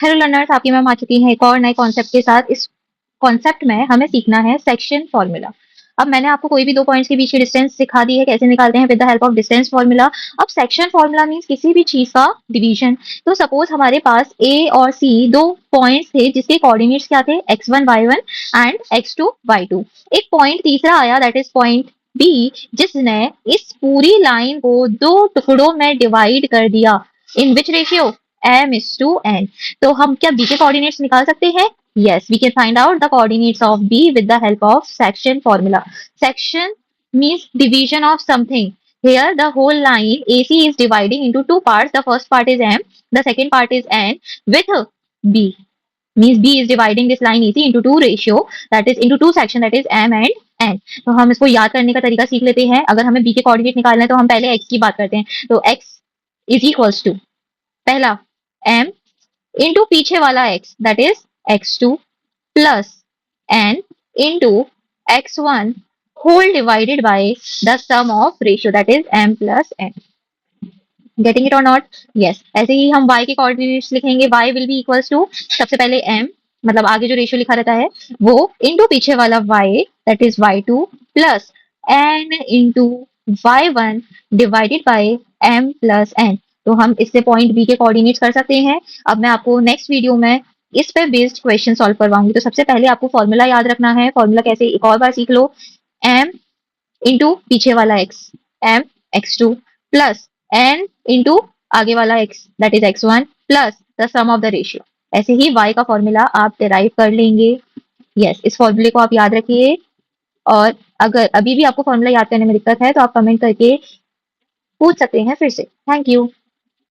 Hello learners, आपकी ma'am आ चुकी है एक और नए कॉन्सेप्ट के साथ। इस कॉन्सेप्ट में हमें सीखना है सेक्शन फॉर्मूला। अब मैंने आपको कोई भी दो पॉइंट्स के बीच की डिस्टेंस सिखा दी है, कैसे निकालते हैं with the help of distance formula. अब सेक्शन फॉर्मूला मींस किसी भी चीज का डिवीजन। तो सपोज हमारे पास ए और सी दो पॉइंट्स थे जिसके कोऑर्डिनेट्स क्या थे, x1 y1 and x2 y2। एक पॉइंट तीसरा आया, दैट इज पॉइंट बी, जिसने इस पूरी लाइन को दो टुकड़ों में डिवाइड कर दिया। इन विच रेशियो, m:n। तो हम क्या b के कोऑर्डिनेट्स निकाल सकते हैं? Yes, we can find out the coordinates of B with the help of section formula. Section means division of something. Here the whole line AC is dividing into two parts. The first part is M, the second part is N with B. Means B is dividing this line AC into two ratio, that is into two section, that is M and N. तो हम इसको याद करने का तरीका सीख लेते हैं। अगर हमें B के कोऑर्डिनेट निकालना है तो हम पहले X की बात करते हैं। तो X is equals to पहला m इंटू पीछे वाला x, that is x2 plus n into x1 whole divided by the sum of ratio, that is m plus n। Getting it or not? Yes. ऐसे ही हम y के coordinates लिखेंगे। y will be equals to सबसे पहले m, मतलब आगे जो रेशियो लिखा रहता है वो, इंटू पीछे वाला y, that is y2 plus n into y1 divided by m plus n। तो हम इससे पॉइंट बी के कोऑर्डिनेट्स कर सकते हैं। अब मैं आपको नेक्स्ट वीडियो में इस पे बेस्ड क्वेश्चन सॉल्व करवाऊंगी। तो सबसे पहले आपको फॉर्मूला याद रखना है। फॉर्मूला कैसे, एक और बार सीख लो। m इंटू पीछे वाला x, m x2 plus n into आगे वाला x, that is x1 plus the sum of the ratio. ऐसे ही y का फॉर्मूला आप डिराइव कर लेंगे। यस, इस फॉर्मूले को आप याद रखिए। और अगर अभी भी आपको फॉर्मूला याद करने में दिक्कत है तो आप कमेंट करके पूछ सकते हैं फिर से। Thank you.